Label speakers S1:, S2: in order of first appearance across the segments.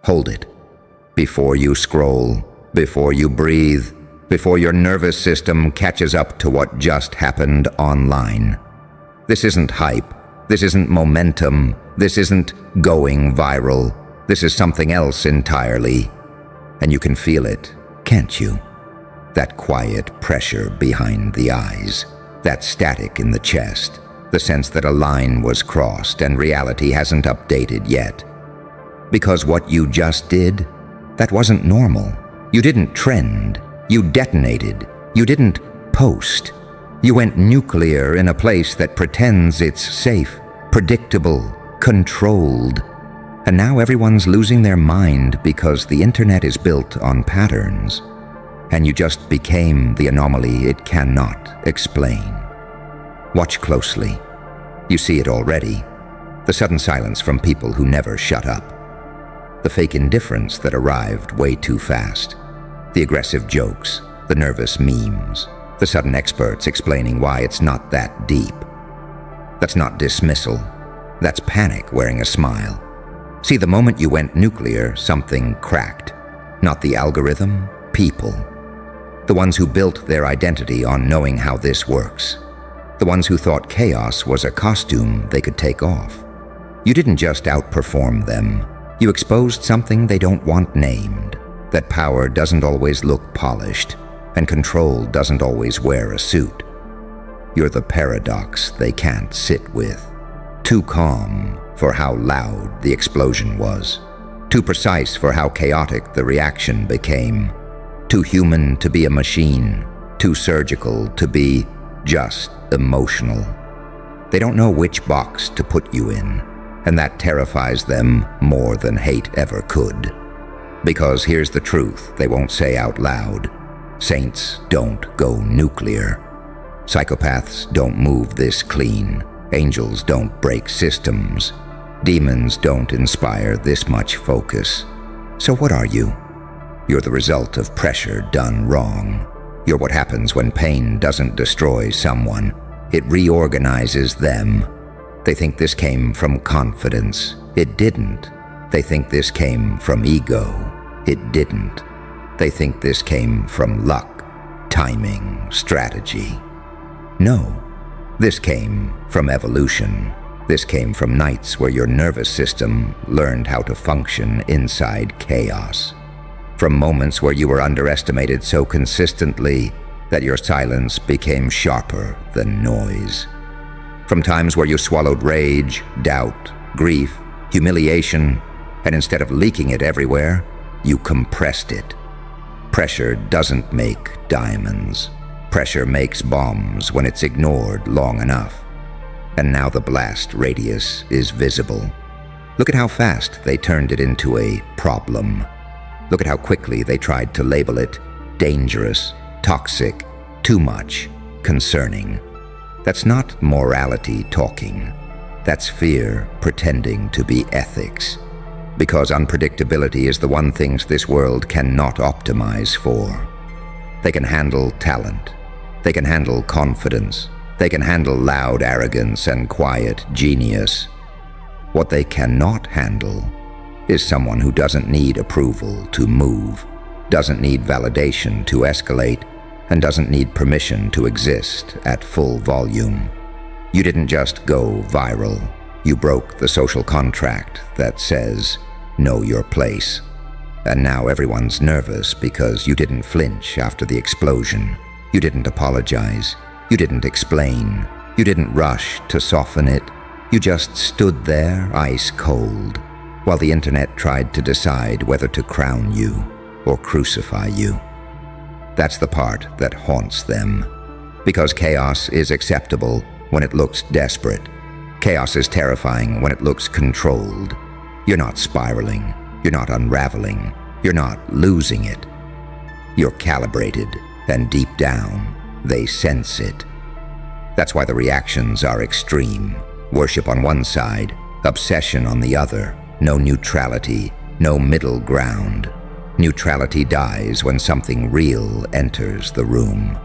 S1: Hold it. Before you scroll, before you breathe, before your nervous system catches up to what just happened online. This isn't hype. This isn't momentum. This isn't going viral. This is something else entirely. And you can feel it, can't you? That quiet pressure behind the eyes, that static in the chest, the sense that a line was crossed and reality hasn't updated yet. Because what you just did, that wasn't normal. You didn't trend. You detonated. You didn't post. You went nuclear in a place that pretends it's safe, predictable, controlled. And now everyone's losing their mind because the internet is built on patterns. And you just became the anomaly it cannot explain. Watch closely. You see it already. The sudden silence from people who never shut up. The fake indifference that arrived way too fast. The aggressive jokes, the nervous memes, the sudden experts explaining why it's not that deep. That's not dismissal. That's panic wearing a smile. See, the moment you went nuclear, something cracked. Not the algorithm, people. The ones who built their identity on knowing how this works. The ones who thought chaos was a costume they could take off. You didn't just outperform them. You exposed something they don't want named. That power doesn't always look polished, and control doesn't always wear a suit. You're the paradox they can't sit with. Too calm for how loud the explosion was. Too precise for how chaotic the reaction became. Too human to be a machine. Too surgical to be just emotional. They don't know which box to put you in, and that terrifies them more than hate ever could. Because here's the truth they won't say out loud. Saints don't go nuclear. Psychopaths don't move this clean. Angels don't break systems. Demons don't inspire this much focus. So what are you? You're the result of pressure done wrong. You're what happens when pain doesn't destroy someone. It reorganizes them. They think this came from confidence. It didn't. They think this came from ego. It didn't. They think this came from luck, timing, strategy. No. This came from evolution. This came from nights where your nervous system learned how to function inside chaos. From moments where you were underestimated so consistently that your silence became sharper than noise. From times where you swallowed rage, doubt, grief, humiliation, and instead of leaking it everywhere, you compressed it. Pressure doesn't make diamonds. Pressure makes bombs when it's ignored long enough. And now the blast radius is visible. Look at how fast they turned it into a problem. Look at how quickly they tried to label it dangerous, toxic, too much, concerning. That's not morality talking. That's fear pretending to be ethics. Because unpredictability is the one thing this world cannot optimize for. They can handle talent. They can handle confidence. They can handle loud arrogance and quiet genius. What they cannot handle is someone who doesn't need approval to move, doesn't need validation to escalate, and doesn't need permission to exist at full volume. You didn't just go viral. You broke the social contract that says, know your place. And now everyone's nervous because you didn't flinch after the explosion. You didn't apologize. You didn't explain. You didn't rush to soften it. You just stood there ice cold, while the internet tried to decide whether to crown you or crucify you. That's the part that haunts them. Because chaos is acceptable when it looks desperate. Chaos is terrifying when it looks controlled. You're not spiraling. You're not unraveling. You're not losing it. You're calibrated, and deep down, they sense it. That's why the reactions are extreme. Worship on one side, obsession on the other. No neutrality, no middle ground. Neutrality dies when something real enters the room.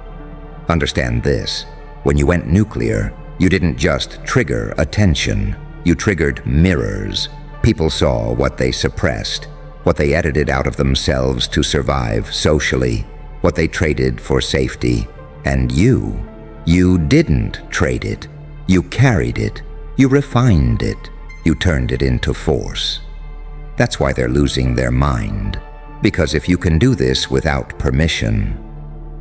S1: Understand this. When you went nuclear, you didn't just trigger attention. You triggered mirrors. People saw what they suppressed. what they edited out of themselves to survive socially, what they traded for safety. And you didn't trade it. You carried it. You refined it. You turned it into force. That's why they're losing their mind. Because if you can do this without permission,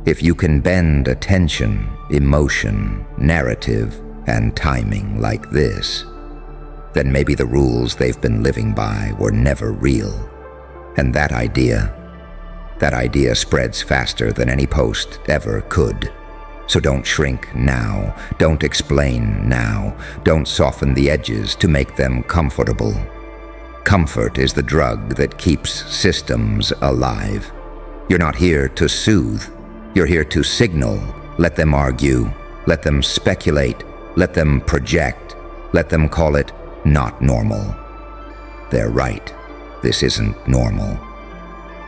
S1: if you can bend attention, emotion, narrative, and timing like this, then maybe the rules they've been living by were never real. And that idea spreads faster than any post ever could. So don't shrink now, don't explain now, don't soften the edges to make them comfortable. Comfort is the drug that keeps systems alive. You're not here to soothe, you're here to signal. Let them argue, let them speculate, let them project, let them call it not normal. They're right, this isn't normal.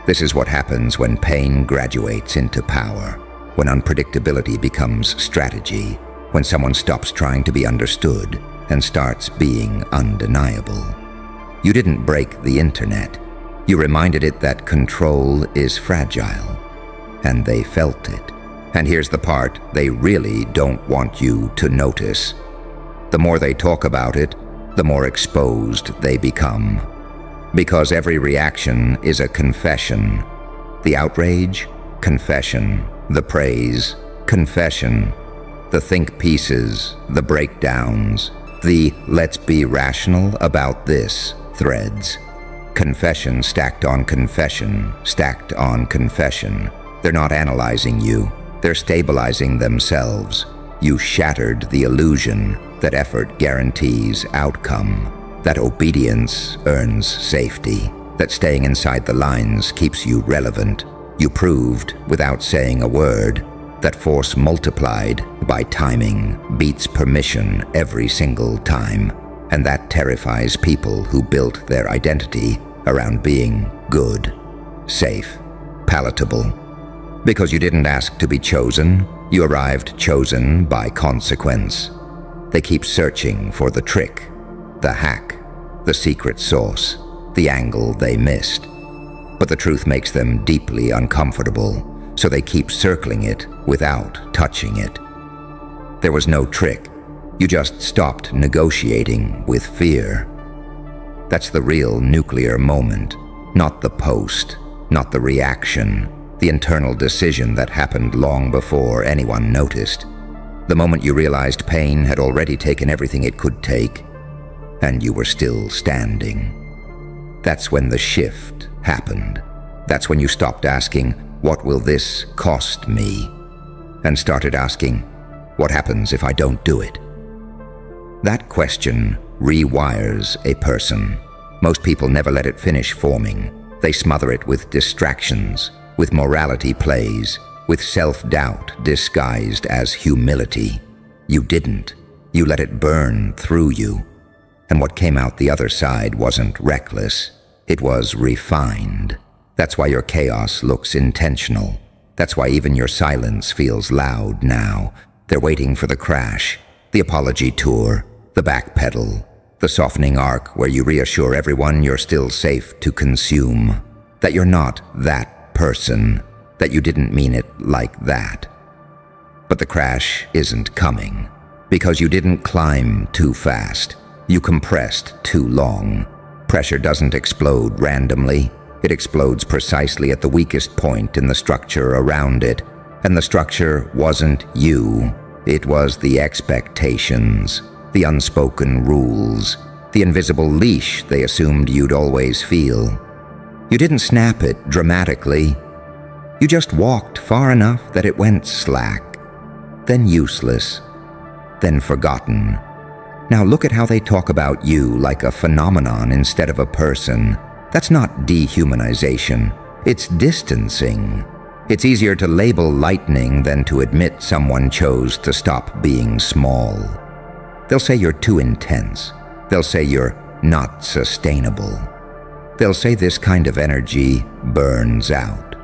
S1: This is what happens when pain graduates into power. When unpredictability becomes strategy, when someone stops trying to be understood and starts being undeniable. You didn't break the internet. You reminded it that control is fragile, and they felt it. And here's the part they really don't want you to notice. The more they talk about it, the more exposed they become. Because every reaction is a confession. The outrage, confession. The praise, confession. The think pieces, the breakdowns, the let's be rational about this threads. Confession stacked on confession, stacked on confession. They're not analyzing you, they're stabilizing themselves. You shattered the illusion that effort guarantees outcome, that obedience earns safety, that staying inside the lines keeps you relevant. You proved, without saying a word, that force multiplied by timing beats permission every single time. And that terrifies people who built their identity around being good, safe, palatable. Because you didn't ask to be chosen, you arrived chosen by consequence. They keep searching for the trick, the hack, the secret sauce, the angle they missed. But the truth makes them deeply uncomfortable, so they keep circling it without touching it. There was no trick. You just stopped negotiating with fear. That's the real nuclear moment, not the post, not the reaction, the internal decision that happened long before anyone noticed. The moment you realized pain had already taken everything it could take, and you were still standing. That's when the shift happened. That's when you stopped asking, what will this cost me? And started asking, what happens if I don't do it? That question rewires a person. Most people never let it finish forming. They smother it with distractions, with morality plays, with self-doubt disguised as humility. You didn't. You let it burn through you. And what came out the other side wasn't reckless. It was refined. That's why your chaos looks intentional. That's why even your silence feels loud now. They're waiting for the crash, the apology tour, the backpedal, the softening arc where you reassure everyone you're still safe to consume, that you're not that person, that you didn't mean it like that. But the crash isn't coming, because you didn't climb too fast. You compressed too long. Pressure doesn't explode randomly. It explodes precisely at the weakest point in the structure around it. And the structure wasn't you. It was the expectations, the unspoken rules, the invisible leash they assumed you'd always feel. You didn't snap it dramatically. You just walked far enough that it went slack, then useless, then forgotten. Now look at how they talk about you like a phenomenon instead of a person. That's not dehumanization. It's distancing. It's easier to label lightning than to admit someone chose to stop being small. They'll say you're too intense. They'll say you're not sustainable. They'll say this kind of energy burns out.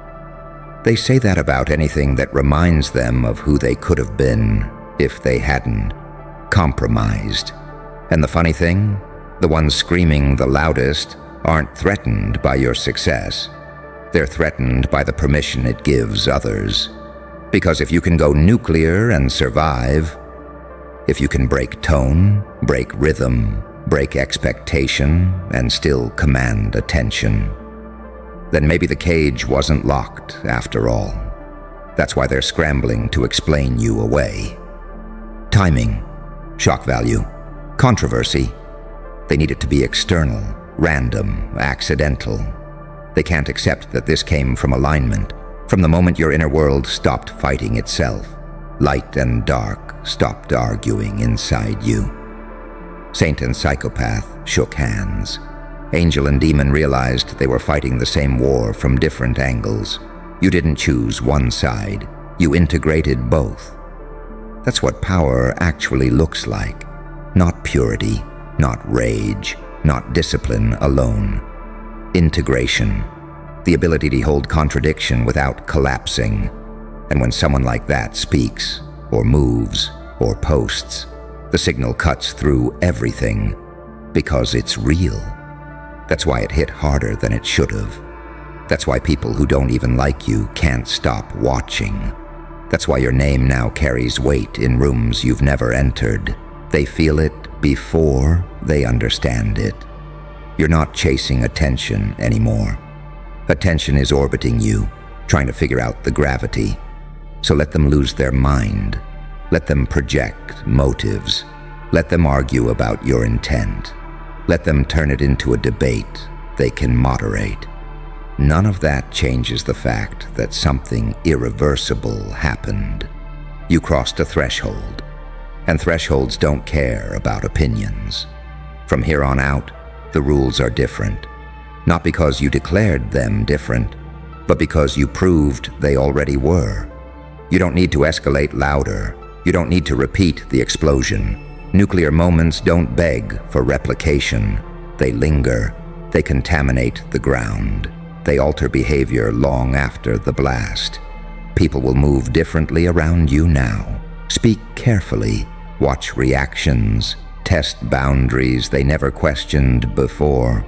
S1: They say that about anything that reminds them of who they could have been if they hadn't. Compromised. And the funny thing, the ones screaming the loudest aren't threatened by your success. They're threatened by the permission it gives others. Because if you can go nuclear and survive, if you can break tone, break rhythm, break expectation, and still command attention, then maybe the cage wasn't locked after all. That's why they're scrambling to explain you away. Timing, shock value, controversy. They need it to be external, random, accidental. They can't accept that this came from alignment, from the moment your inner world stopped fighting itself. Light and dark stopped arguing inside you. Saint and psychopath shook hands. Angel and demon realized they were fighting the same war from different angles. You didn't choose one side. You integrated both. That's what power actually looks like. Not purity, not rage, not discipline alone. Integration. The ability to hold contradiction without collapsing. And when someone like that speaks, or moves, or posts, the signal cuts through everything because it's real. That's why it hit harder than it should have. That's why people who don't even like you can't stop watching. That's why your name now carries weight in rooms you've never entered. They feel it before they understand it. You're not chasing attention anymore. Attention is orbiting you, trying to figure out the gravity. So let them lose their mind. Let them project motives. Let them argue about your intent. Let them turn it into a debate they can moderate. None of that changes the fact that something irreversible happened. You crossed a threshold, and thresholds don't care about opinions. From here on out, the rules are different. Not because you declared them different, but because you proved they already were. You don't need to escalate louder. You don't need to repeat the explosion. Nuclear moments don't beg for replication. They linger. They contaminate the ground. They alter behavior long after the blast. People will move differently around you now. Speak carefully. Watch reactions. Test boundaries they never questioned before.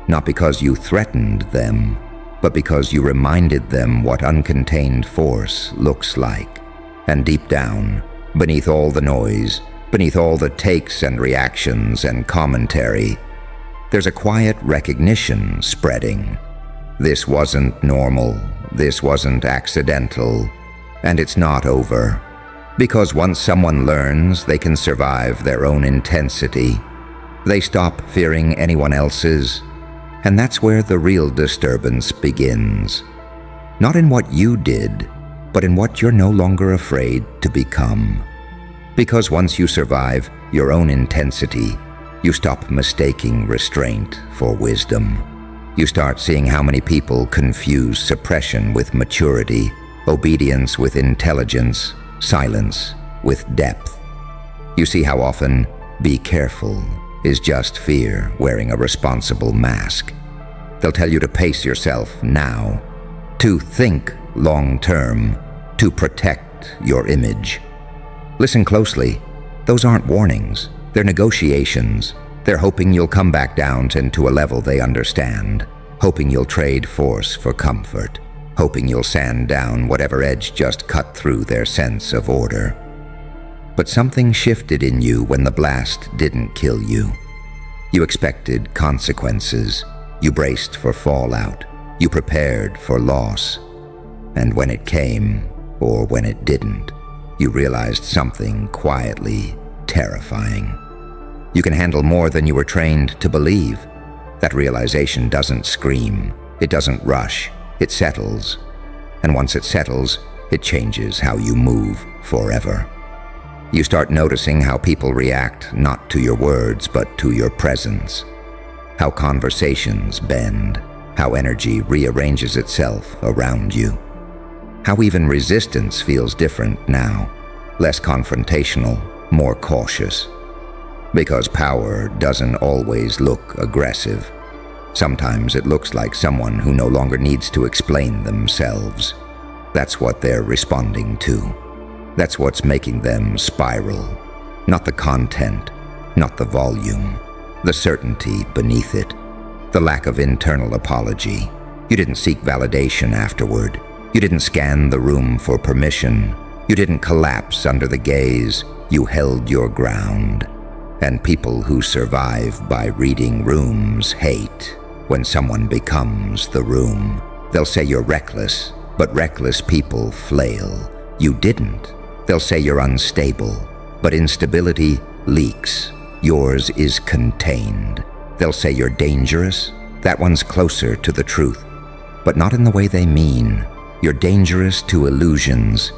S1: Not because you threatened them, but because you reminded them what uncontained force looks like. And deep down, beneath all the noise, beneath all the takes and reactions and commentary, there's a quiet recognition spreading. This wasn't normal, this wasn't accidental, and it's not over. Because once someone learns they can survive their own intensity, they stop fearing anyone else's, and that's where the real disturbance begins. Not in what you did, but in what you're no longer afraid to become. Because once you survive your own intensity, you stop mistaking restraint for wisdom. You start seeing how many people confuse suppression with maturity, obedience with intelligence, silence with depth. You see how often "be careful" is just fear wearing a responsible mask. They'll tell you to pace yourself now, to think long-term, to protect your image. Listen closely. Those aren't warnings. They're negotiations. They're hoping you'll come back down into a level they understand, hoping you'll trade force for comfort, hoping you'll sand down whatever edge just cut through their sense of order. But something shifted in you when the blast didn't kill you. You expected consequences. You braced for fallout. You prepared for loss. And when it came, or when it didn't, you realized something quietly terrifying. You can handle more than you were trained to believe. That realization doesn't scream. It doesn't rush. It settles. And once it settles, it changes how you move forever. You start noticing how people react not to your words, but to your presence. How conversations bend. How energy rearranges itself around you. How even resistance feels different now. Less confrontational, more cautious. Because power doesn't always look aggressive. Sometimes it looks like someone who no longer needs to explain themselves. That's what they're responding to. That's what's making them spiral. Not the content, not the volume, the certainty beneath it. The lack of internal apology. You didn't seek validation afterward. You didn't scan the room for permission. You didn't collapse under the gaze. You held your ground. And people who survive by reading rooms hate when someone becomes the room. They'll say you're reckless, but reckless people flail. You didn't. They'll say you're unstable, but instability leaks. Yours is contained. They'll say you're dangerous. That one's closer to the truth, but not in the way they mean. You're dangerous to illusions,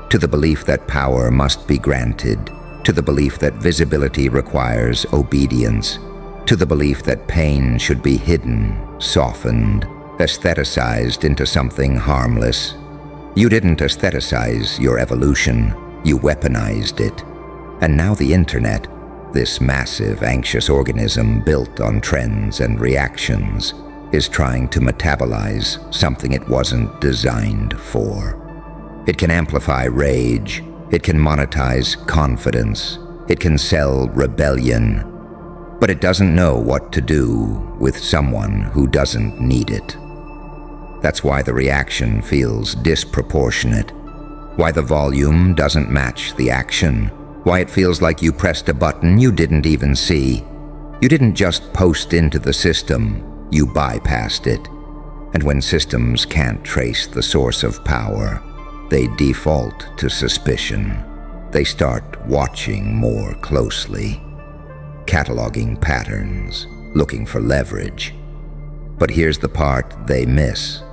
S1: to the belief that power must be granted, to the belief that visibility requires obedience, to the belief that pain should be hidden, softened, aestheticized into something harmless. You didn't aestheticize your evolution, you weaponized it. And now the internet, this massive, anxious organism built on trends and reactions, is trying to metabolize something it wasn't designed for. It can amplify rage. It can monetize confidence. It can sell rebellion. But it doesn't know what to do with someone who doesn't need it. That's why the reaction feels disproportionate. Why the volume doesn't match the action. Why it feels like you pressed a button you didn't even see. You didn't just post into the system, you bypassed it. And when systems can't trace the source of power, they default to suspicion. They start watching more closely, cataloging patterns, looking for leverage. But here's the part they miss.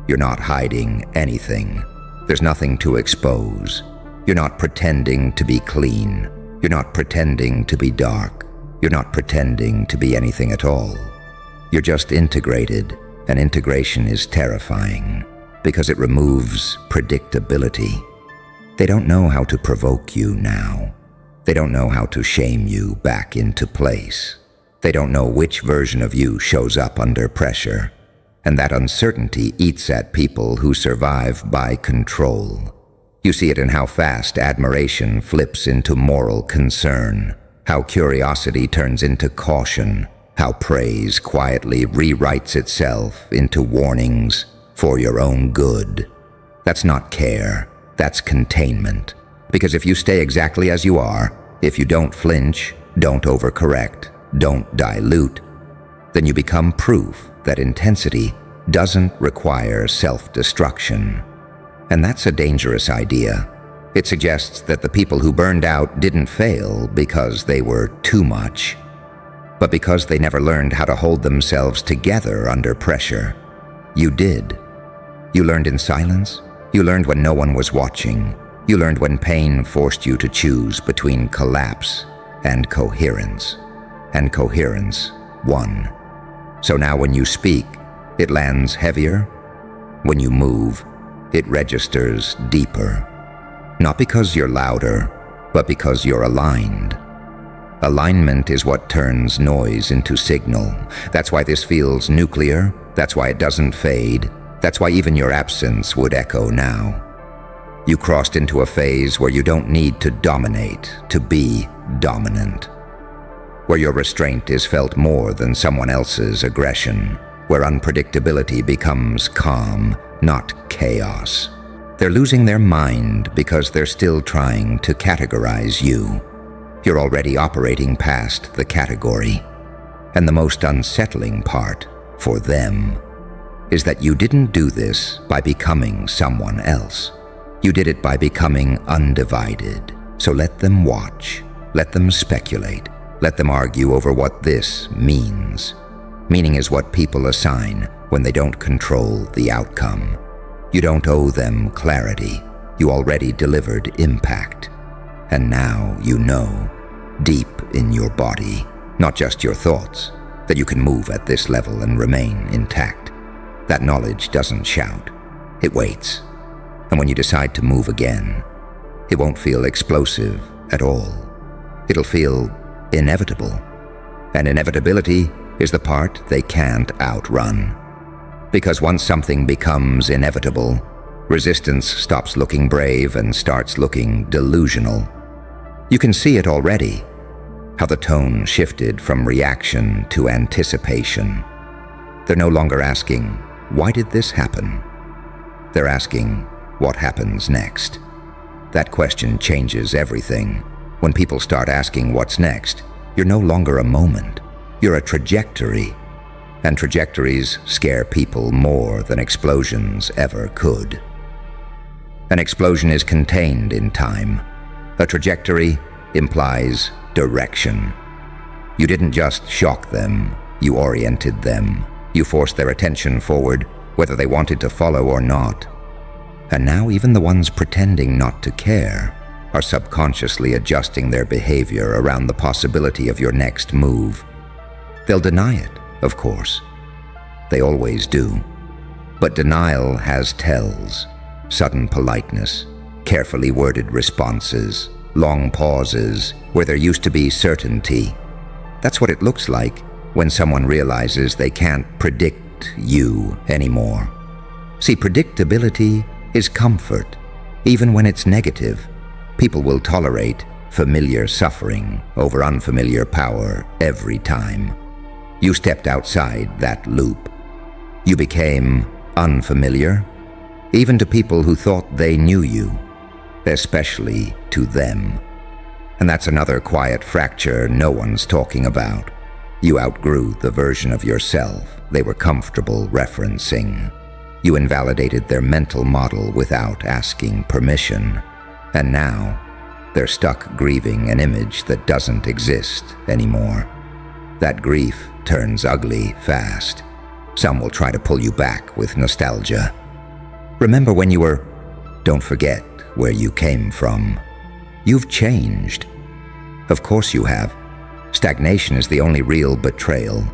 S1: You're not hiding anything. There's nothing to expose. You're not pretending to be clean. You're not pretending to be dark. You're not pretending to be anything at all. You're just integrated, and integration is terrifying because it removes predictability. They don't know how to provoke you now. They don't know how to shame you back into place. They don't know which version of you shows up under pressure. And that uncertainty eats at people who survive by control. You see it in how fast admiration flips into moral concern, how curiosity turns into caution, how praise quietly rewrites itself into warnings for your own good. That's not care, that's containment. Because if you stay exactly as you are, if you don't flinch, don't overcorrect, don't dilute, then you become proof that intensity doesn't require self-destruction. And that's a dangerous idea. It suggests that the people who burned out didn't fail because they were too much, but because they never learned how to hold themselves together under pressure. You did. You learned in silence. You learned when no one was watching. You learned when pain forced you to choose between collapse and coherence. And coherence won. So now when you speak, it lands heavier. When you move, it registers deeper. Not because you're louder, but because you're aligned. Alignment is what turns noise into signal. That's why this feels nuclear. That's why it doesn't fade. That's why even your absence would echo now. You crossed into a phase where you don't need to dominate, to be dominant. Where your restraint is felt more than someone else's aggression. Where unpredictability becomes calm, not chaos. They're losing their mind because they're still trying to categorize you. You're already operating past the category. And the most unsettling part, for them, is that you didn't do this by becoming someone else. You did it by becoming undivided. So let them watch. Let them speculate. Let them argue over what this means. Meaning is what people assign when they don't control the outcome. You don't owe them clarity. You already delivered impact. And now you know, deep in your body, not just your thoughts, that you can move at this level and remain intact. That knowledge doesn't shout. It waits. And when you decide to move again, it won't feel explosive at all. It'll feel inevitable. And inevitability is the part they can't outrun. Because once something becomes inevitable, resistance stops looking brave and starts looking delusional. You can see it already, how the tone shifted from reaction to anticipation, They're no longer asking, "Why did this happen?" They're asking, "What happens next?" That question changes everything. When people start asking what's next, you're no longer a moment. You're a trajectory. And trajectories scare people more than explosions ever could. An explosion is contained in time. A trajectory implies direction. You didn't just shock them, you oriented them. You forced their attention forward, whether they wanted to follow or not. And now even the ones pretending not to care are subconsciously adjusting their behavior around the possibility of your next move. They'll deny it, of course. They always do. But denial has tells: sudden politeness, carefully worded responses, long pauses where there used to be certainty. That's what it looks like when someone realizes they can't predict you anymore. See, predictability is comfort, even when it's negative. People will tolerate familiar suffering over unfamiliar power every time. You stepped outside that loop. You became unfamiliar, even to people who thought they knew you, especially to them. And that's another quiet fracture no one's talking about. You outgrew the version of yourself they were comfortable referencing. You invalidated their mental model without asking permission. And now, they're stuck grieving an image that doesn't exist anymore. That grief turns ugly fast. Some will try to pull you back with nostalgia. Remember when you were... Don't forget where you came from. You've changed. Of course you have. Stagnation is the only real betrayal.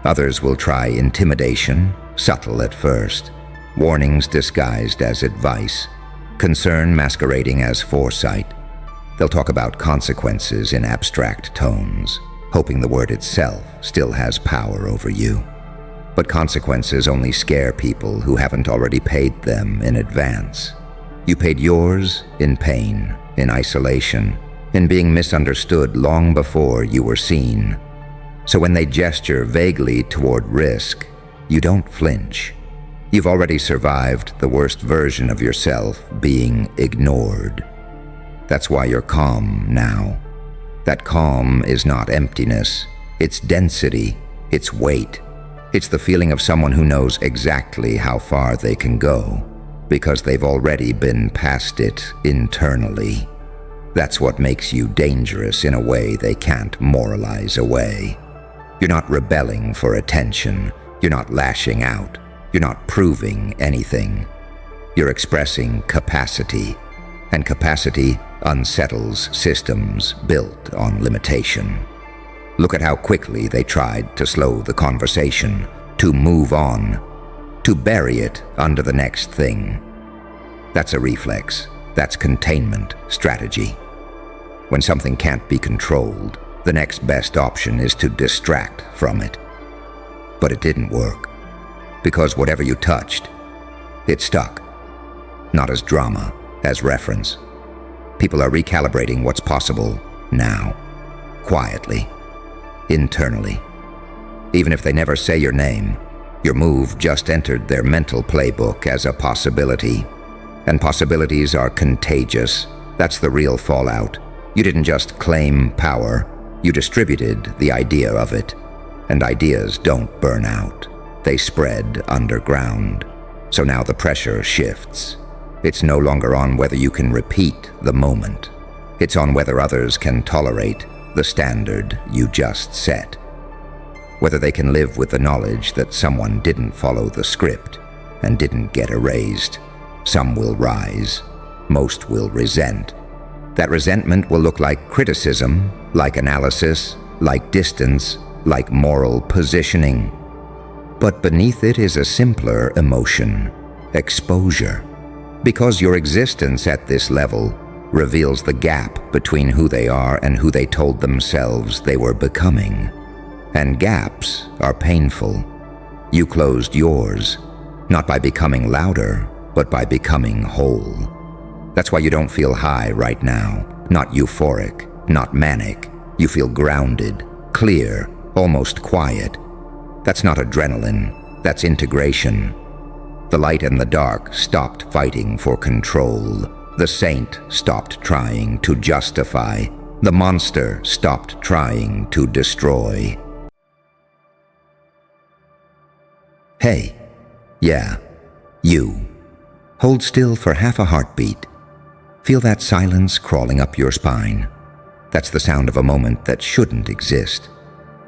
S1: Others will try intimidation, subtle at first. Warnings disguised as advice. Concern masquerading as foresight. They'll talk about consequences in abstract tones, hoping the word itself still has power over you. But consequences only scare people who haven't already paid them in advance. You paid yours in pain, in isolation, in being misunderstood long before you were seen. So when they gesture vaguely toward risk, you don't flinch. You've already survived the worst version of yourself being ignored. That's why you're calm now. That calm is not emptiness. It's density. It's weight. It's the feeling of someone who knows exactly how far they can go, because they've already been past it internally. That's what makes you dangerous in a way they can't moralize away. You're not rebelling for attention. You're not lashing out. You're not proving anything. You're expressing capacity, and capacity unsettles systems built on limitation. Look at how quickly they tried to slow the conversation, to move on, to bury it under the next thing. That's a reflex. That's containment strategy. When something can't be controlled, the next best option is to distract from it. But it didn't work, because whatever you touched, it stuck. Not as drama, as reference. People are recalibrating what's possible now, quietly, internally. Even if they never say your name, your move just entered their mental playbook as a possibility. And possibilities are contagious. That's the real fallout. You didn't just claim power, you distributed the idea of it. And ideas don't burn out. They spread underground. So now the pressure shifts. It's no longer on whether you can repeat the moment. It's on whether others can tolerate the standard you just set. Whether they can live with the knowledge that someone didn't follow the script and didn't get erased. Some will rise. Most will resent. That resentment will look like criticism, like analysis, like distance, like moral positioning. But beneath it is a simpler emotion, exposure. Because your existence at this level reveals the gap between who they are and who they told themselves they were becoming. And gaps are painful. You closed yours, not by becoming louder, but by becoming whole. That's why you don't feel high right now, not euphoric, not manic. You feel grounded, clear, almost quiet. That's not adrenaline, That's integration. The light and the dark stopped fighting for control. The saint stopped trying to justify. The monster stopped trying to destroy. Hey, yeah, you. Hold still for half a heartbeat. Feel that silence crawling up your spine. That's the sound of a moment that shouldn't exist,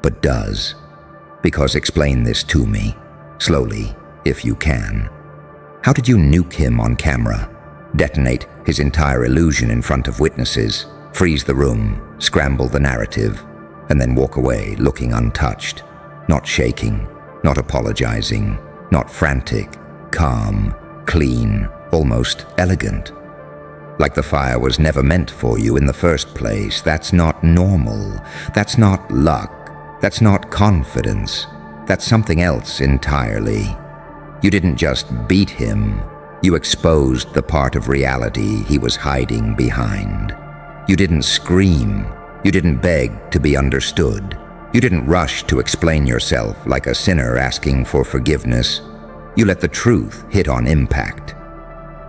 S1: but does. Because explain this to me, slowly, if you can. How did you nuke him on camera? Detonate his entire illusion in front of witnesses, freeze the room, scramble the narrative, and then walk away looking untouched, not shaking, not apologizing, not frantic, calm, clean, almost elegant. Like the fire was never meant for you in the first place. That's not normal. That's not luck. That's not confidence. That's something else entirely. You didn't just beat him. You exposed the part of reality he was hiding behind. You didn't scream. You didn't beg to be understood. You didn't rush to explain yourself like a sinner asking for forgiveness. You let the truth hit on impact.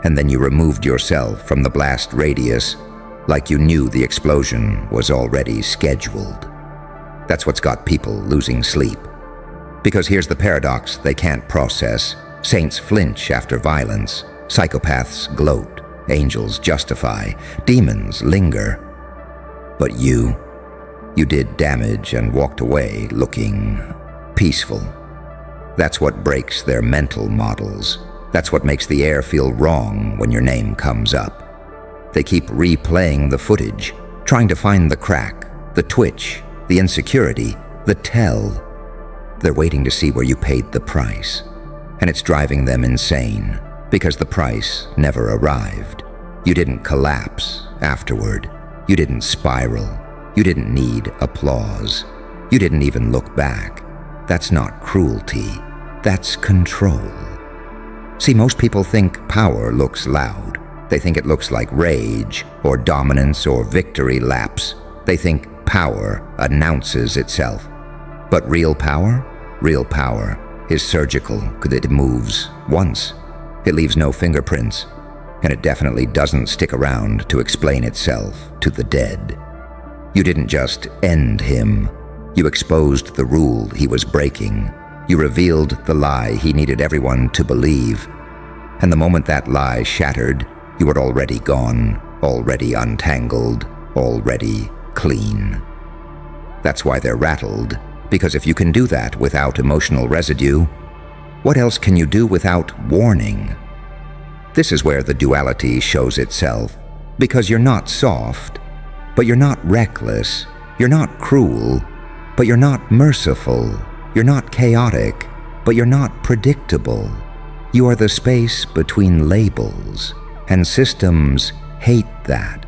S1: And then you removed yourself from the blast radius like you knew the explosion was already scheduled. That's what's got people losing sleep. Because here's the paradox they can't process. Saints flinch after violence. Psychopaths gloat. Angels justify. Demons linger. But you did damage and walked away looking peaceful. That's what breaks their mental models. That's what makes the air feel wrong when your name comes up. They keep replaying the footage, trying to find the crack, the twitch, the insecurity, the tell. They're waiting to see where you paid the price. And it's driving them insane, because the price never arrived. You didn't collapse afterward. You didn't spiral. You didn't need applause. You didn't even look back. That's not cruelty. That's control. See, most people think power looks loud. They think it looks like rage, or dominance, or victory laps. They think power announces itself. But real power is surgical, because it moves once. It leaves no fingerprints, and it definitely doesn't stick around to explain itself to the dead. You didn't just end him. You exposed the rule he was breaking. You revealed the lie he needed everyone to believe. And the moment that lie shattered, you were already gone, already untangled, already clean. That's why they're rattled, because if you can do that without emotional residue, what else can you do without warning? This is where the duality shows itself, because you're not soft, but you're not reckless, you're not cruel, but you're not merciful, you're not chaotic, but you're not predictable. You are the space between labels, and systems hate that.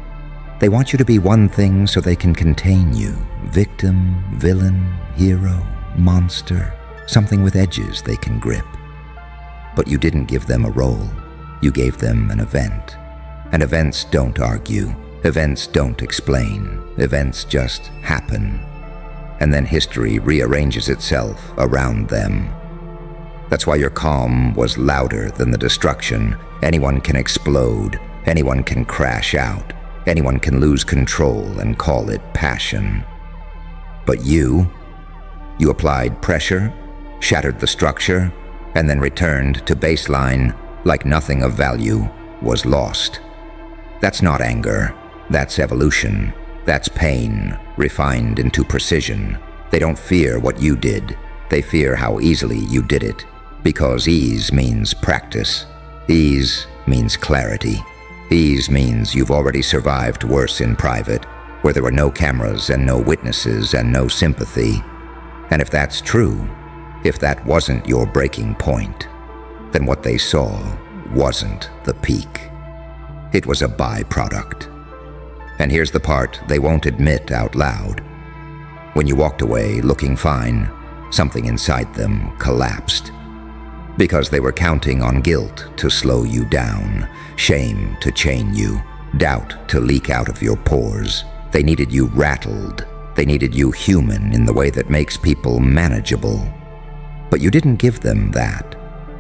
S1: They want you to be one thing so they can contain you. Victim, villain, hero, monster, something with edges they can grip. But you didn't give them a role. You gave them an event. And events don't argue. Events don't explain. Events just happen. And then history rearranges itself around them. That's why your calm was louder than the destruction. Anyone can explode. Anyone can crash out. Anyone can lose control and call it passion. But you applied pressure, shattered the structure, and then returned to baseline like nothing of value was lost. That's not anger. That's evolution. That's pain, refined into precision. They don't fear what you did. They fear how easily you did it. Because ease means practice. Ease means clarity. Ease means you've already survived worse in private, where there were no cameras and no witnesses and no sympathy. And if that's true, if that wasn't your breaking point, then what they saw wasn't the peak. It was a byproduct. And here's the part they won't admit out loud. When you walked away looking fine, something inside them collapsed. Because they were counting on guilt to slow you down, shame to chain you, doubt to leak out of your pores. They needed you rattled. They needed you human in the way that makes people manageable. But But you didn't give them that.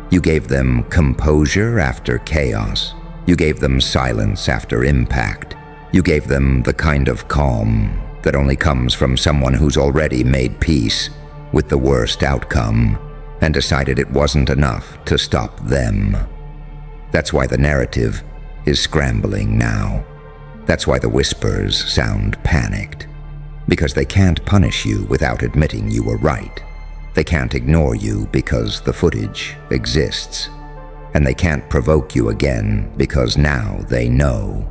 S1: You gave them composure after chaos. You gave them silence after impact. You gave them the kind of calm that only comes from someone who's already made peace with the worst outcome and decided it wasn't enough to stop them. That's why the narrative is scrambling now. That's why the whispers sound panicked. Because they can't punish you without admitting you were right. They can't ignore you because the footage exists. And they can't provoke you again because now they know.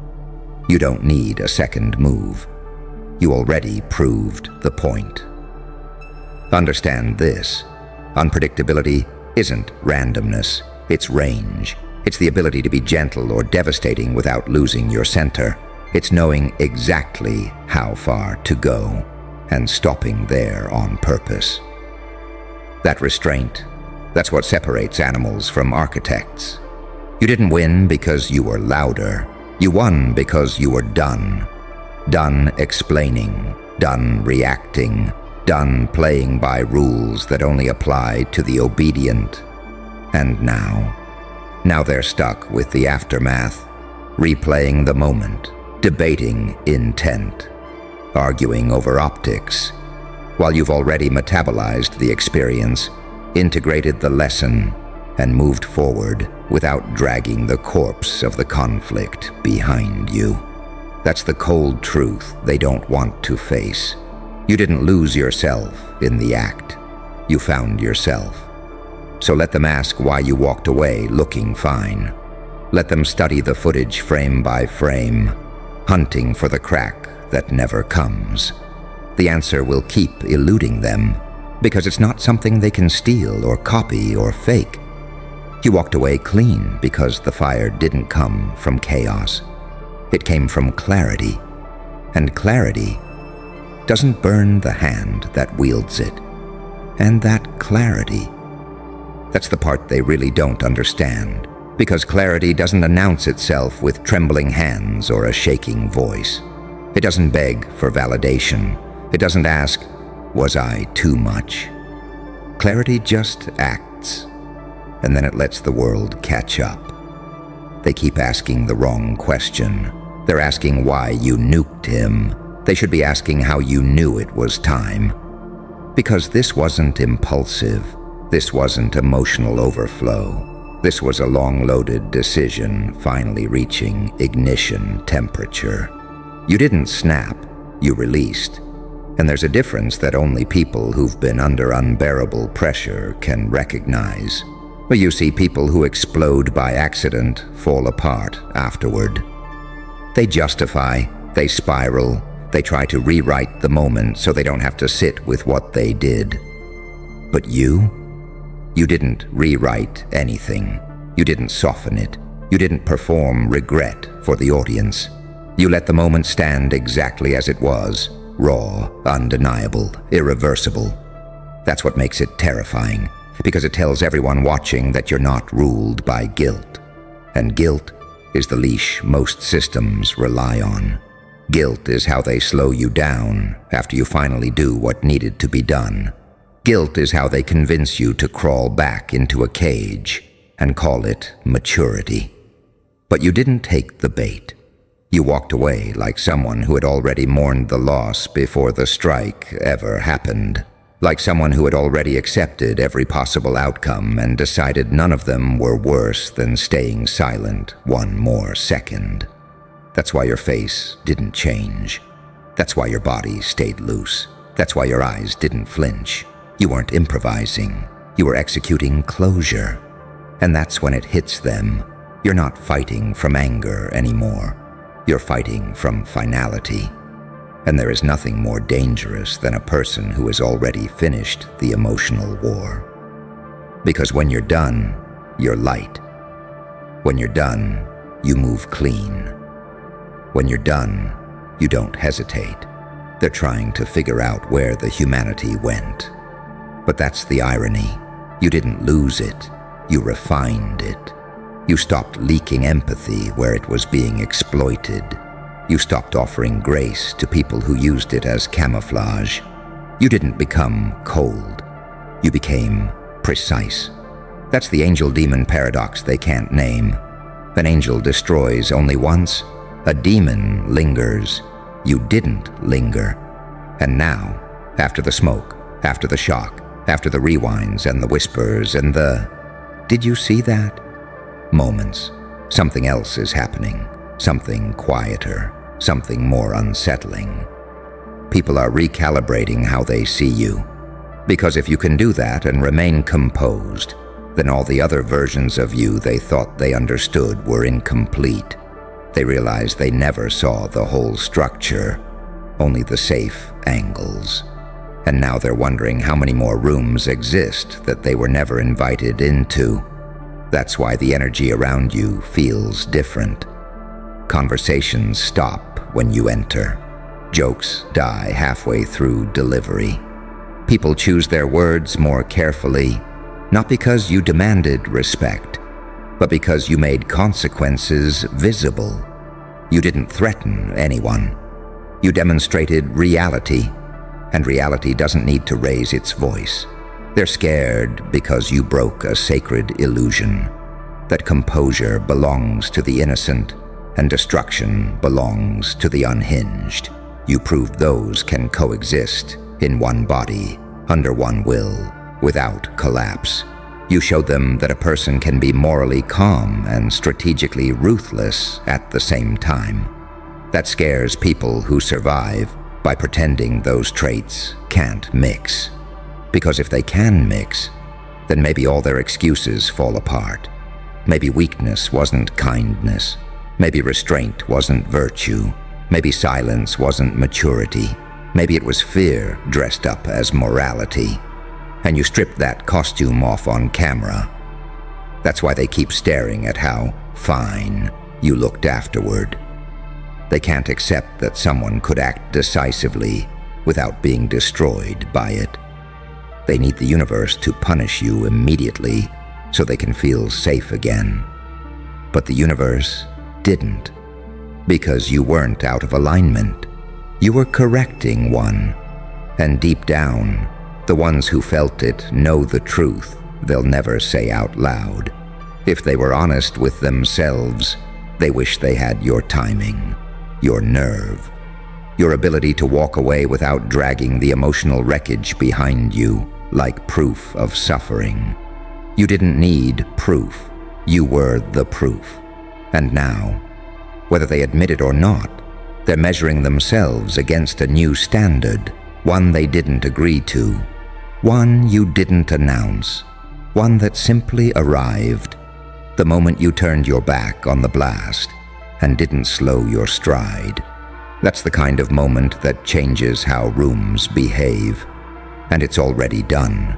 S1: You don't need a second move. You already proved the point. Understand this. Unpredictability isn't randomness. It's range. It's the ability to be gentle or devastating without losing your center. It's knowing exactly how far to go and stopping there on purpose. That restraint, that's what separates animals from architects. You didn't win because you were louder. You won because you were done. Done explaining, done reacting, done playing by rules that only apply to the obedient. And now they're stuck with the aftermath, replaying the moment, debating intent, arguing over optics, while you've already metabolized the experience, integrated the lesson, and moved forward without dragging the corpse of the conflict behind you. That's the cold truth they don't want to face. You didn't lose yourself in the act. You found yourself. So let them ask why you walked away looking fine. Let them study the footage frame by frame, hunting for the crack that never comes. The answer will keep eluding them because it's not something they can steal or copy or fake. You walked away clean because the fire didn't come from chaos. It came from clarity, and clarity doesn't burn the hand that wields it. And that clarity, that's the part they really don't understand, because clarity doesn't announce itself with trembling hands or a shaking voice. It doesn't beg for validation. It doesn't ask, was I too much? Clarity just acts, and then it lets the world catch up. They keep asking the wrong question. They're asking why you nuked him. They should be asking how you knew it was time. Because this wasn't impulsive. This wasn't emotional overflow. This was a long-loaded decision finally reaching ignition temperature. You didn't snap, you released. And there's a difference that only people who've been under unbearable pressure can recognize. But you see people who explode by accident fall apart afterward. They justify, they spiral, they try to rewrite the moment so they don't have to sit with what they did. But you didn't rewrite anything. You didn't soften it. You didn't perform regret for the audience. You let the moment stand exactly as it was, raw, undeniable, irreversible. That's what makes it terrifying, because it tells everyone watching that you're not ruled by guilt. And guilt is the leash most systems rely on. Guilt is how they slow you down after you finally do what needed to be done. Guilt is how they convince you to crawl back into a cage and call it maturity. But you didn't take the bait. You walked away like someone who had already mourned the loss before the strike ever happened. Like someone who had already accepted every possible outcome and decided none of them were worse than staying silent one more second. That's why your face didn't change. That's why your body stayed loose. That's why your eyes didn't flinch. You weren't improvising. You were executing closure. And that's when it hits them. You're not fighting from anger anymore. You're fighting from finality. And there is nothing more dangerous than a person who has already finished the emotional war. Because when you're done, you're light. When you're done, you move clean. When you're done, you don't hesitate. They're trying to figure out where the humanity went. But that's the irony. You didn't lose it. You refined it. You stopped leaking empathy where it was being exploited. You stopped offering grace to people who used it as camouflage. You didn't become cold. You became precise. That's the angel-demon paradox they can't name. An angel destroys only once. A demon lingers. You didn't linger. And now, after the smoke, after the shock, after the rewinds and the whispers and the "Did you see that?" moments, something else is happening. Something quieter, something more unsettling. People are recalibrating how they see you. Because if you can do that and remain composed, then all the other versions of you they thought they understood were incomplete. They realized they never saw the whole structure, only the safe angles. And now they're wondering how many more rooms exist that they were never invited into. That's why the energy around you feels different. Conversations stop when you enter. Jokes die halfway through delivery. People choose their words more carefully, not because you demanded respect, but because you made consequences visible. You didn't threaten anyone. You demonstrated reality, and reality doesn't need to raise its voice. They're scared because you broke a sacred illusion, that composure belongs to the innocent and destruction belongs to the unhinged. You proved those can coexist in one body, under one will, without collapse. You showed them that a person can be morally calm and strategically ruthless at the same time. That scares people who survive by pretending those traits can't mix. Because if they can mix, then maybe all their excuses fall apart. Maybe weakness wasn't kindness. Maybe restraint wasn't virtue. Maybe silence wasn't maturity. Maybe it was fear dressed up as morality. And you stripped that costume off on camera. That's why they keep staring at how fine you looked afterward. They can't accept that someone could act decisively without being destroyed by it. They need the universe to punish you immediately so they can feel safe again. But the universe didn't, because you weren't out of alignment. You were correcting one, and deep down, the ones who felt it know the truth they'll never say out loud. If they were honest with themselves, they wish they had your timing, your nerve, your ability to walk away without dragging the emotional wreckage behind you like proof of suffering. You didn't need proof. You were the proof. And now, whether they admit it or not, they're measuring themselves against a new standard, one they didn't agree to, one you didn't announce, one that simply arrived the moment you turned your back on the blast and didn't slow your stride. That's the kind of moment that changes how rooms behave, and it's already done.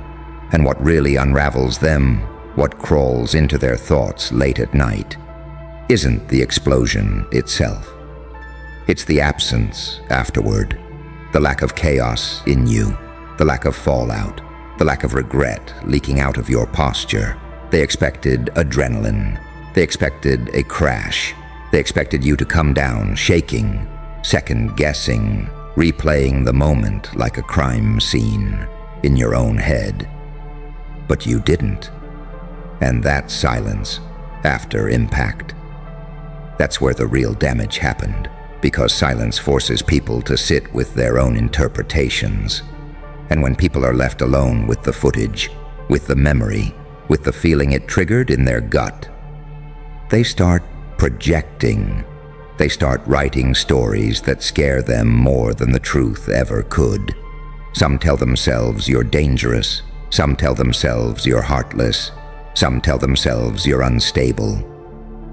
S1: And what really unravels them, what crawls into their thoughts late at night, isn't the explosion itself. It's the absence afterward, the lack of chaos in you, the lack of fallout, the lack of regret leaking out of your posture. They expected adrenaline. They expected a crash. They expected you to come down shaking, second-guessing, replaying the moment like a crime scene in your own head. But you didn't. And that silence, after impact, that's where the real damage happened, because silence forces people to sit with their own interpretations. And when people are left alone with the footage, with the memory, with the feeling it triggered in their gut, they start projecting. They start writing stories that scare them more than the truth ever could. Some tell themselves you're dangerous. Some tell themselves you're heartless. Some tell themselves you're unstable.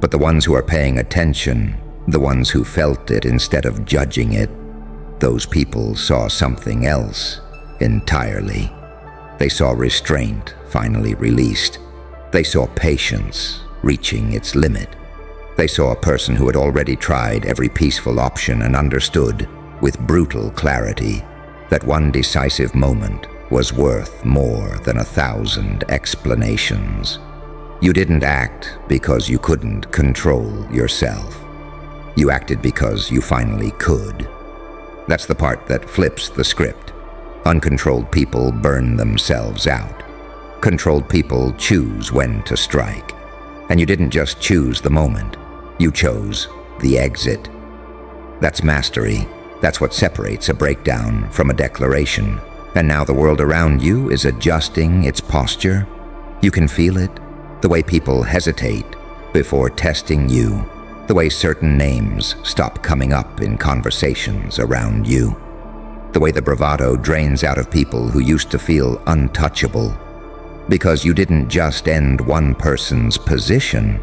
S1: But the ones who are paying attention, the ones who felt it instead of judging it, those people saw something else entirely. They saw restraint finally released. They saw patience reaching its limit. They saw a person who had already tried every peaceful option and understood with brutal clarity that one decisive moment was worth more than 1,000 explanations. You didn't act because you couldn't control yourself. You acted because you finally could. That's the part that flips the script. Uncontrolled people burn themselves out. Controlled people choose when to strike. And you didn't just choose the moment. You chose the exit. That's mastery. That's what separates a breakdown from a declaration. And now the world around you is adjusting its posture. You can feel it. The way people hesitate before testing you. The way certain names stop coming up in conversations around you. The way the bravado drains out of people who used to feel untouchable. Because you didn't just end one person's position,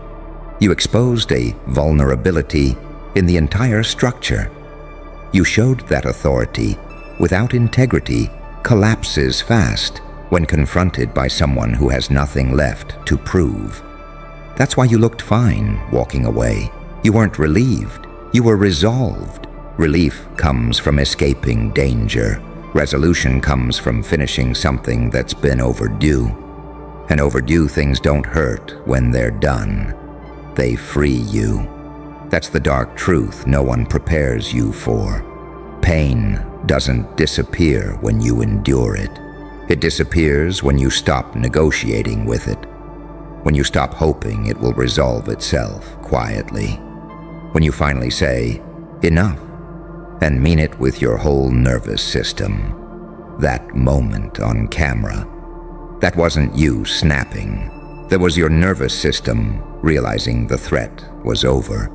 S1: you exposed a vulnerability in the entire structure. You showed that authority, without integrity, collapses fast when confronted by someone who has nothing left to prove. That's why you looked fine walking away. You weren't relieved, you were resolved. Relief comes from escaping danger. Resolution comes from finishing something that's been overdue. And overdue things don't hurt when they're done. They free you. That's the dark truth no one prepares you for. Pain doesn't disappear when you endure it. It disappears when you stop negotiating with it. When you stop hoping it will resolve itself quietly. When you finally say, enough, and mean it with your whole nervous system. That moment on camera, that wasn't you snapping. That was your nervous system realizing the threat was over.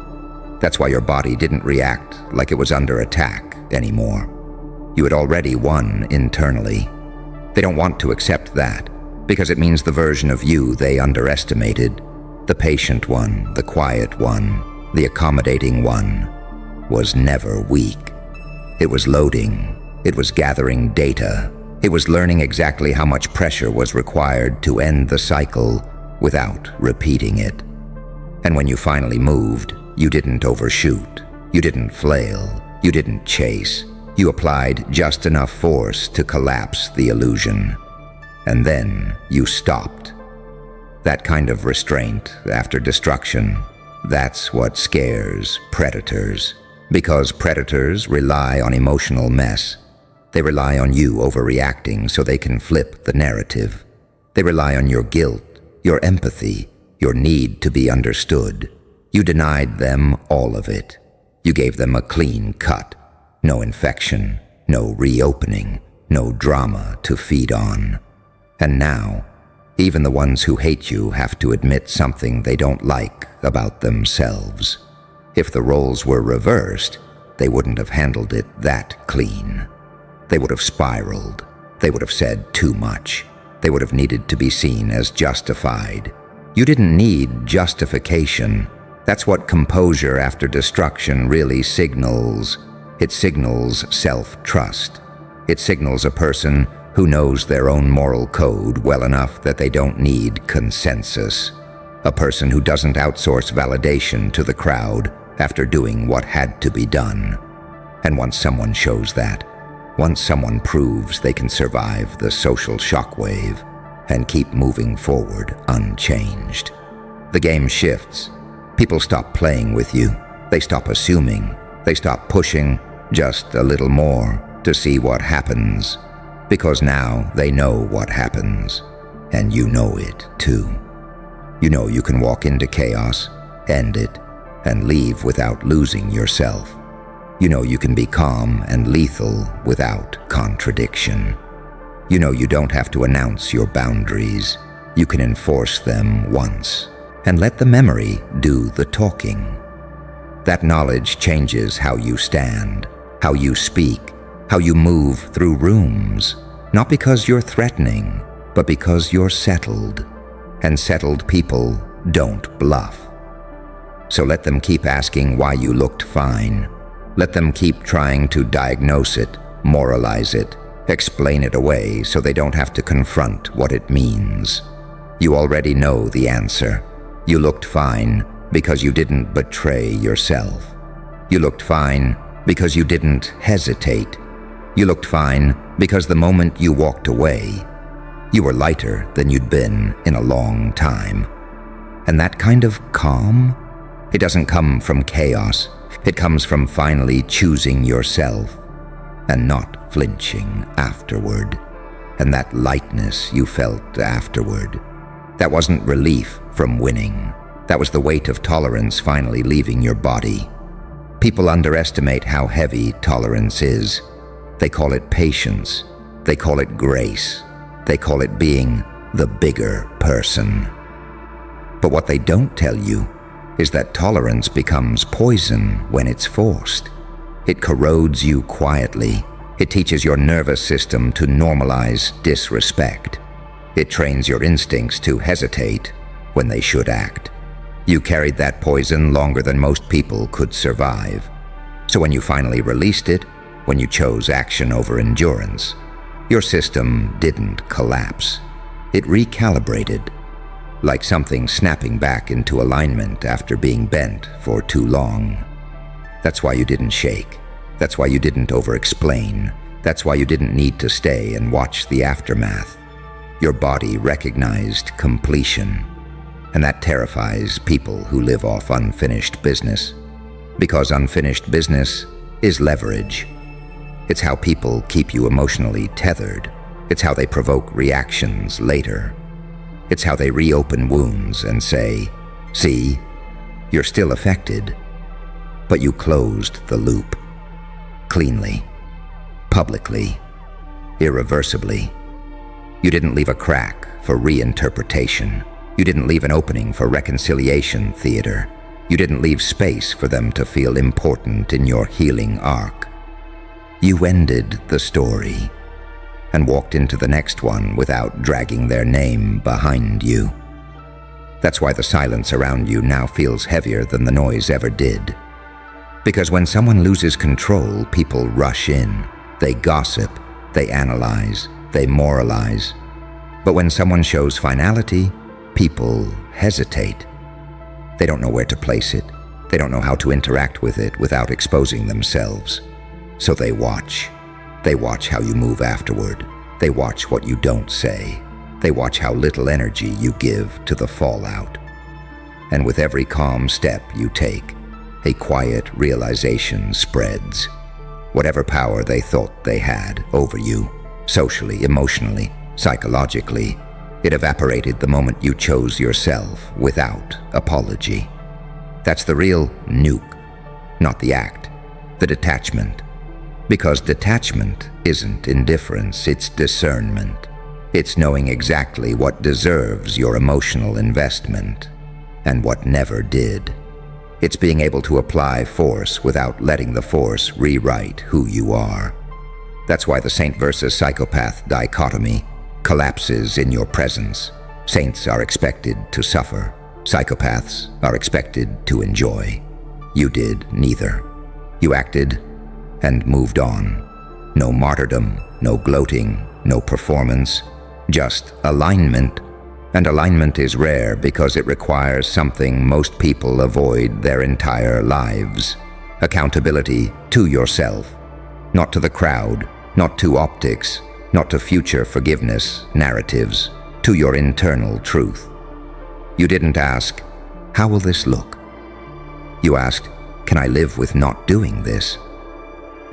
S1: That's why your body didn't react like it was under attack anymore. You had already won internally. They don't want to accept that because it means the version of you they underestimated, the patient one, the quiet one, the accommodating one, was never weak. It was loading. It was gathering data. It was learning exactly how much pressure was required to end the cycle without repeating it. And when you finally moved, you didn't overshoot. You didn't flail. You didn't chase. You applied just enough force to collapse the illusion. And then you stopped. That kind of restraint after destruction, that's what scares predators. Because predators rely on emotional mess. They rely on you overreacting so they can flip the narrative. They rely on your guilt, your empathy, your need to be understood. You denied them all of it. You gave them a clean cut. No infection, no reopening, no drama to feed on. And now, even the ones who hate you have to admit something they don't like about themselves. If the roles were reversed, they wouldn't have handled it that clean. They would have spiraled. They would have said too much. They would have needed to be seen as justified. You didn't need justification. That's what composure after destruction really signals. It signals self-trust. It signals a person who knows their own moral code well enough that they don't need consensus. A person who doesn't outsource validation to the crowd after doing what had to be done. And once someone shows that, once someone proves they can survive the social shockwave and keep moving forward unchanged, the game shifts. People stop playing with you. They stop assuming. They stop pushing just a little more to see what happens. Because now they know what happens, and you know it too. You know you can walk into chaos, end it, and leave without losing yourself. You know you can be calm and lethal without contradiction. You know you don't have to announce your boundaries. You can enforce them once, and let the memory do the talking. That knowledge changes how you stand, how you speak, how you move through rooms, not because you're threatening, but because you're settled. And settled people don't bluff. So let them keep asking why you looked fine. Let them keep trying to diagnose it, moralize it, explain it away so they don't have to confront what it means. You already know the answer. You looked fine because you didn't betray yourself. You looked fine because you didn't hesitate. You looked fine because the moment you walked away, you were lighter than you'd been in a long time. And that kind of calm, it doesn't come from chaos. It comes from finally choosing yourself and not flinching afterward. and that lightness you felt afterward. That wasn't relief from winning. That was the weight of tolerance finally leaving your body. People underestimate how heavy tolerance is. They call it patience. They call it grace. They call it being the bigger person. But what they don't tell you is that tolerance becomes poison when it's forced. It corrodes you quietly. It teaches your nervous system to normalize disrespect. It trains your instincts to hesitate when they should act. You carried that poison longer than most people could survive. So when you finally released it, when you chose action over endurance, your system didn't collapse. It recalibrated, like something snapping back into alignment after being bent for too long. That's why you didn't shake. That's why you didn't over-explain. That's why you didn't need to stay and watch the aftermath. Your body recognized completion. And that terrifies people who live off unfinished business. Because unfinished business is leverage. It's how people keep you emotionally tethered. It's how they provoke reactions later. It's how they reopen wounds and say, "See, you're still affected, but you closed the loop. Cleanly, publicly, irreversibly. You didn't leave a crack for reinterpretation. You didn't leave an opening for reconciliation theater. You didn't leave space for them to feel important in your healing arc. You ended the story and walked into the next one without dragging their name behind you. That's why the silence around you now feels heavier than the noise ever did. Because when someone loses control, people rush in. They gossip, they analyze, they moralize. But when someone shows finality, people hesitate. They don't know where to place it. They don't know how to interact with it without exposing themselves. So they watch. They watch how you move afterward. They watch what you don't say. They watch how little energy you give to the fallout. And with every calm step you take, a quiet realization spreads. Whatever power they thought they had over you, socially, emotionally, psychologically, it evaporated the moment you chose yourself without apology. That's the real nuke, not the act, the detachment. Because detachment isn't indifference, it's discernment. It's knowing exactly what deserves your emotional investment and what never did. It's being able to apply force without letting the force rewrite who you are. That's why the saint versus psychopath dichotomy collapses in your presence. Saints are expected to suffer. Psychopaths are expected to enjoy. You did neither. You acted and moved on. No martyrdom, no gloating, no performance, just alignment. And alignment is rare because it requires something most people avoid their entire lives. Accountability to yourself, not to the crowd, not to optics, not to future forgiveness narratives, to your internal truth. You didn't ask, "How will this look?" You asked, "Can I live with not doing this?"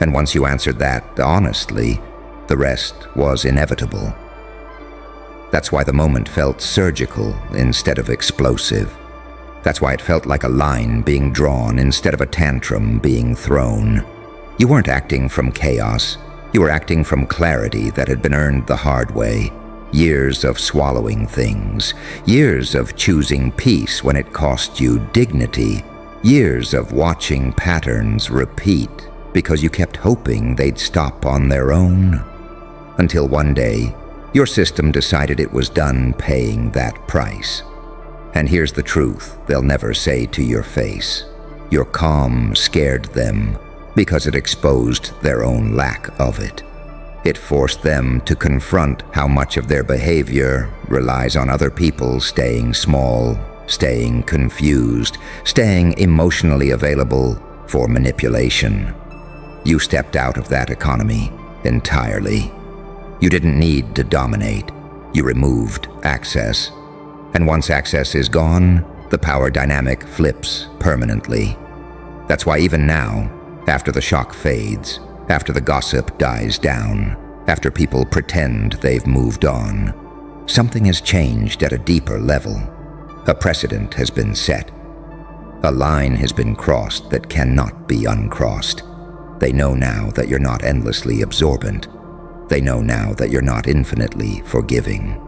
S1: And once you answered that honestly, the rest was inevitable. That's why the moment felt surgical instead of explosive. That's why it felt like a line being drawn instead of a tantrum being thrown. You weren't acting from chaos. You were acting from clarity that had been earned the hard way. Years of swallowing things. Years of choosing peace when it cost you dignity. Years of watching patterns repeat because you kept hoping they'd stop on their own. Until one day, your system decided it was done paying that price. And here's the truth they'll never say to your face. Your calm scared them because it exposed their own lack of it. It forced them to confront how much of their behavior relies on other people staying small, staying confused, staying emotionally available for manipulation. You stepped out of that economy entirely. You didn't need to dominate. You removed access. And once access is gone, the power dynamic flips permanently. That's why even now, after the shock fades, after the gossip dies down, after people pretend they've moved on. Something has changed at a deeper level. A precedent has been set. A line has been crossed that cannot be uncrossed. They know now that you're not endlessly absorbent. They know now that you're not infinitely forgiving.